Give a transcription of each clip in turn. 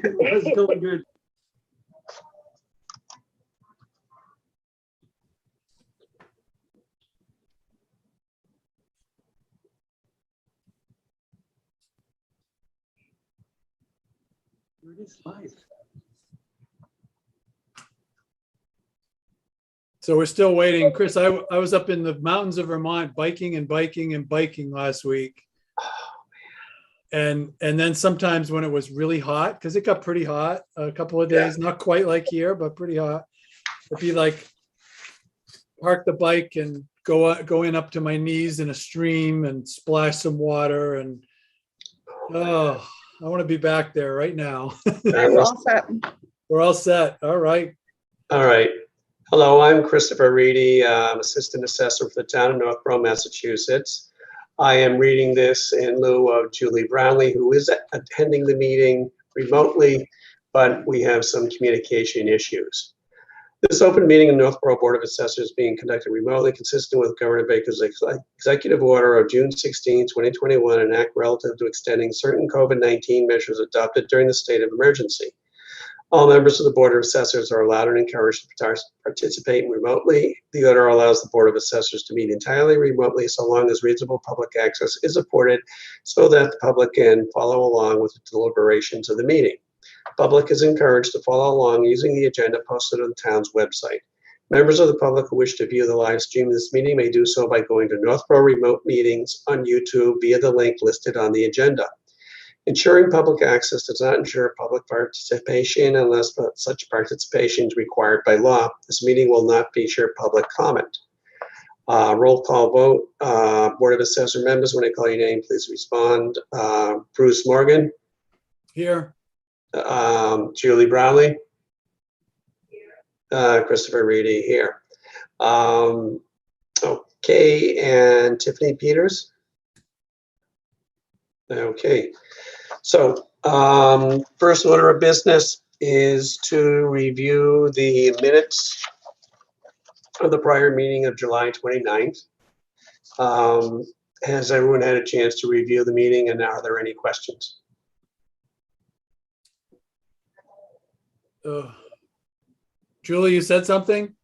It's going good. It is live. So we're still waiting. Chris, I was up in the mountains of Vermont biking and biking and biking last week. And then sometimes when it was really hot, because it got pretty hot a couple of days, not quite like here, but pretty hot. It'd be like park the bike and go in up to my knees in a stream and splash some water. And oh, I want to be back there right now. We're all set. We're all set. All right. All right. Hello, I'm Christopher Reedy. I'm Assistant Assessor for the town of Northborough, Massachusetts. I am reading this in lieu of Julie Brownlee, who is attending the meeting remotely, but we have some communication issues. This open meeting in Northborough Board of Assessors being conducted remotely, consistent with Governor Baker's executive order of June 16, 2021, an act relative to extending certain COVID-19 measures adopted during the state of emergency. All members of the Board of Assessors are allowed and encouraged to participate remotely. The order allows the Board of Assessors to meet entirely remotely so long as reasonable public access is afforded so that the public can follow along with the deliberations of the meeting. Public is encouraged to follow along using the agenda posted on the town's website. Members of the public who wish to view the live stream of this meeting may do so by going to Northborough Remote Meetings on YouTube via the link listed on the agenda. Ensuring public access does not ensure public participation unless such participation is required by law. This meeting will not feature public comment. Roll call vote. Board of Assessor members, when I call your name, please respond. Bruce Morgan. Here. Julie Brownlee. Christopher Reedy here. Okay, and Tiffany Peters. Okay. So first order of business is to review the minutes of the prior meeting of July 29th. Has everyone had a chance to review the meeting, and are there any questions? Julie, you said something?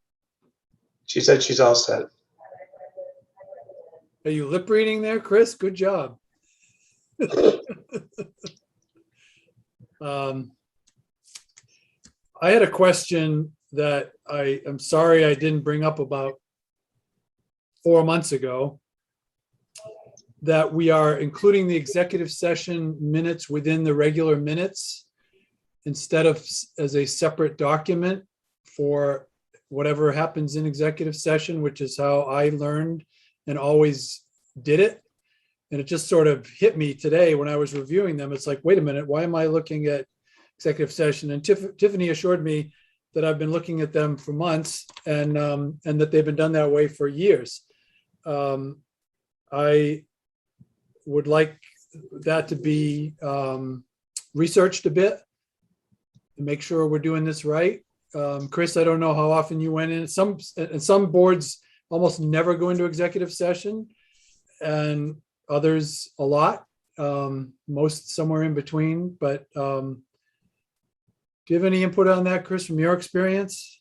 She said she's all set. Are you lip reading there, Chris? Good job. I had a question that I'm sorry I didn't bring up about 4 months ago, that we are including the executive session minutes within the regular minutes instead of as a separate document for whatever happens in executive session, which is how I learned and always did it. And it just sort of hit me today when I was reviewing them. It's like, wait a minute, why am I looking at executive session? And Tiffany assured me that I've been looking at them for months and that they've been done that way for years. I would like that to be researched a bit to make sure we're doing this right. Chris, I don't know how often you went in. Some boards almost never go into executive session, and others a lot, most somewhere in between. But do you have any input on that, Chris, from your experience?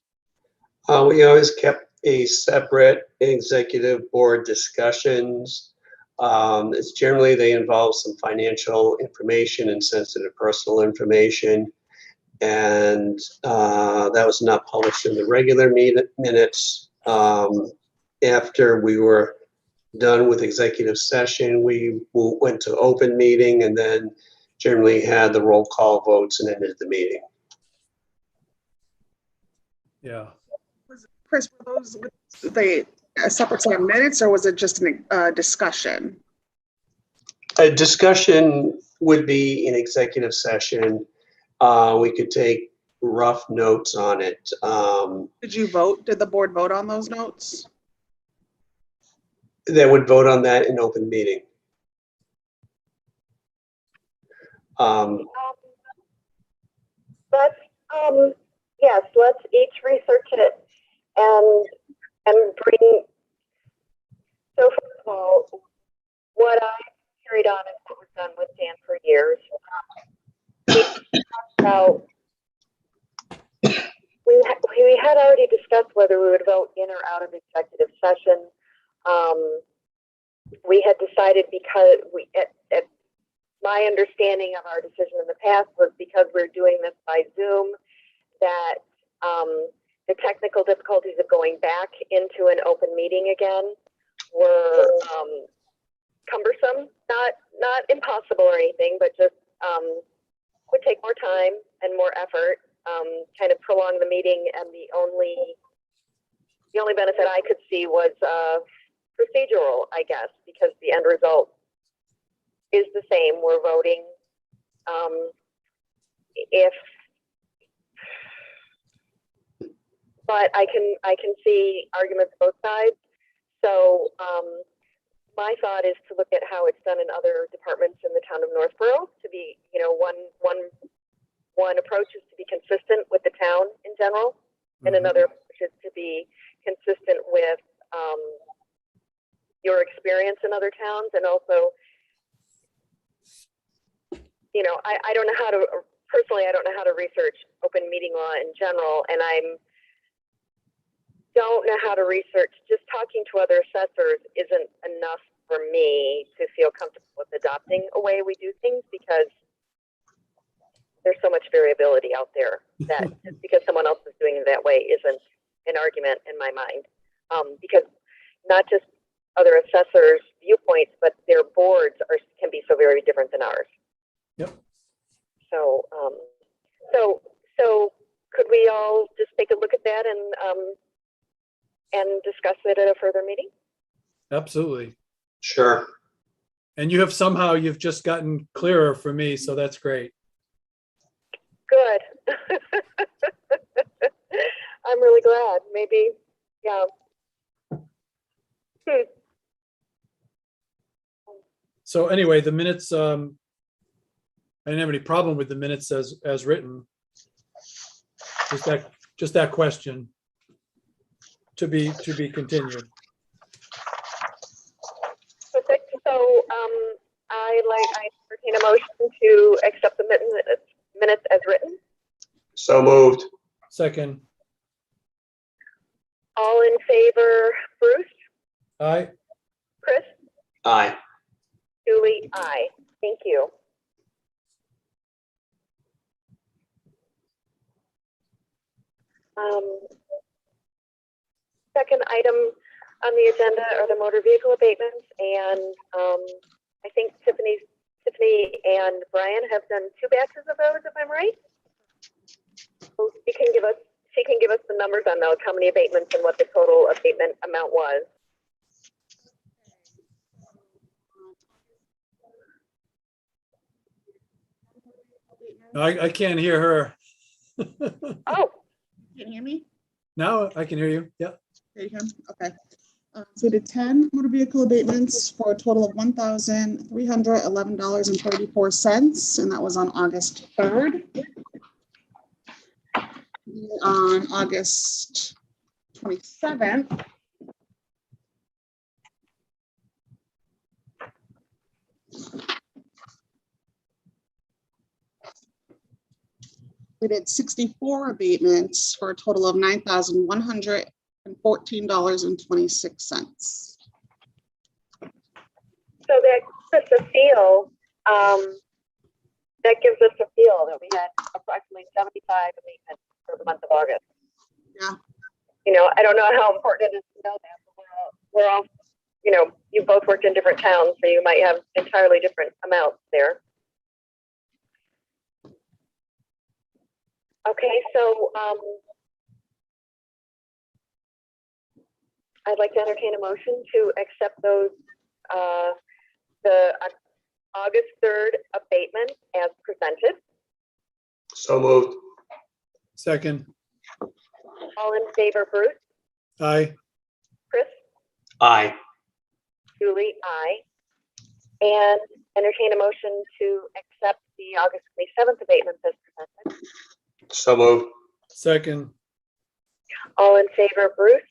We always kept a separate executive board discussions. It's generally, they involve some financial information and sensitive personal information. And that was not published in the regular minutes. After we were done with executive session, we went to open meeting and then generally had the roll call votes and ended the meeting. Yeah. Chris, were those a separate set of minutes, or was it just a discussion? A discussion would be in executive session. We could take rough notes on it. Did you vote? Did the board vote on those notes? They would vote on that in open meeting. Yes, let's each research it and bring. So first of all, what I carried on is what was done with Dan for years. We about, we had already discussed whether we would vote in or out of executive session. We had decided because at my understanding of our decision in the past was because we're doing this by Zoom, that the technical difficulties of going back into an open meeting again were cumbersome, not impossible or anything, but just would take more time and more effort, kind of prolong the meeting, and the only benefit I could see was procedural, I guess, because the end result is the same. We're voting but I can see arguments both sides. So my thought is to look at how it's done in other departments in the town of Northborough. To be, one approach is to be consistent with the town in general, and another approach is to be consistent with your experience in other towns, and also, I don't know how to personally. I don't know how to research open meeting law in general, and don't know how to research. Just talking to other assessors isn't enough for me to feel comfortable with adopting a way we do things, because there's so much variability out there that just because someone else is doing it that way isn't an argument in my mind. Because not just other assessors' viewpoints, but their boards can be so very different than ours. Yep. So, so could we all just take a look at that and discuss it at a further meeting? Absolutely. Sure. And you've just gotten clearer for me, so that's great. Good. I'm really glad. Maybe, yeah. So anyway, the minutes, I didn't have any problem with the minutes as written. Just that question to be continued. Perfect. So I entertain a motion to accept the minutes as written. So moved. Second. All in favor, Bruce? Aye. Chris? Aye. Julie? Aye. Thank you. Second item on the agenda are the motor vehicle abatements, and I think Tiffany and Brian have done 2 batches of those, if I'm right. So she can give us the numbers on those, how many abatements and what the total abatement amount was. I can't hear her. Oh, Can you hear me? Now I can hear you. Yeah. There you go. Okay. So we did 10 motor vehicle abatements for a total of $1,311.34, and that was on August 3rd. On August 27th, we did 64 abatements for a total of $9,114.26. so that gives us a feel. That gives us a feel that we had approximately 75 abatements for the month of August. Yeah. I don't know how important it is to know that, but we're all, you both worked in different towns, so you might have entirely different amounts there. Okay, so I'd like to entertain a motion to accept those, the August 3rd abatement as presented. So moved. Second. All in favor, Bruce? Aye. Chris? Aye. Julie? Aye. And entertain a motion to accept the August 27th abatement as presented. So moved. Second. All in favor, Bruce?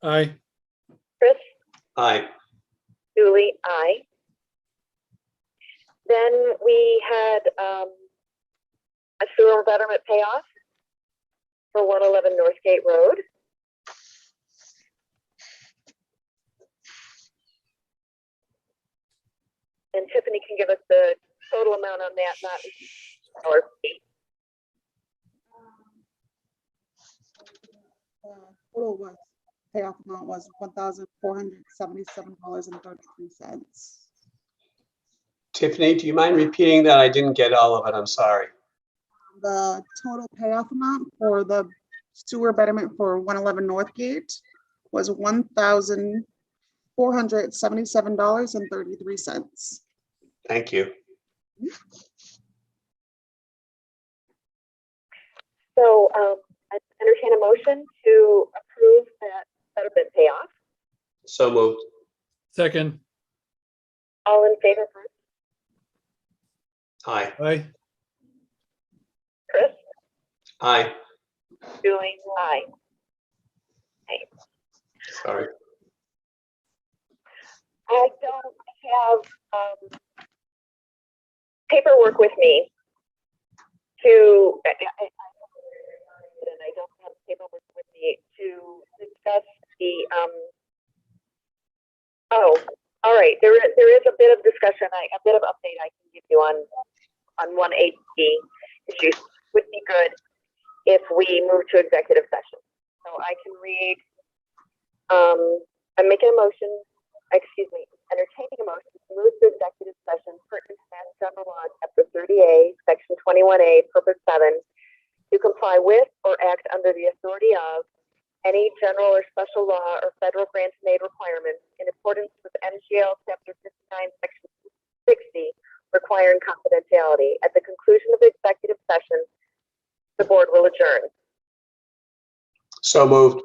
Aye. Chris? Aye. Julie? Aye. Then we had a sewer betterment payoff for 111 Northgate Road. And Tiffany can give us the total amount on that, not our fee. Total was, payoff amount was $1,477.33. Tiffany, do you mind repeating that? I didn't get all of it. I'm sorry. The total payoff amount for the sewer betterment for 111 Northgate was $1,477.33. Thank you. So I entertain a motion to approve that betterment payoff. So moved. Second. All in favor, Bruce? Aye. Aye. Chris? Aye. Julie? Aye. Sorry. I don't have paperwork with me to, and I don't have paperwork with me to discuss the, oh, all right, there is a bit of discussion, a bit of update I can give you on 180 issues. Would be good if we move to executive session. So I can read, I'm making a motion, entertaining a motion to move to executive session pertinent to Mass General Law, Chapter 30A, Section 21A, Purpose 7, to comply with or act under the authority of any general or special law or federal grant-made requirements in accordance with MGL Chapter 59, Section 60, requiring confidentiality. At the conclusion of the executive session, the board will adjourn. So moved.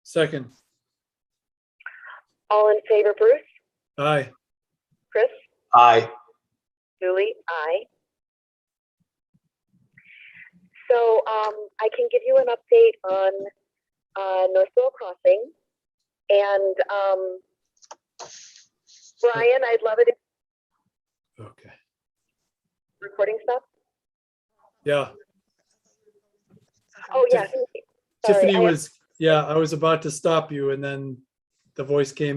Second. All in favor, Bruce? Aye. Chris? Aye. Julie? Aye. So I can give you an update on Northville Crossing. And Brian, I'd love it if Okay. recording stuff. Yeah. Oh, yeah. Tiffany Sorry, was, yeah, I was about to stop you and then the voice came in.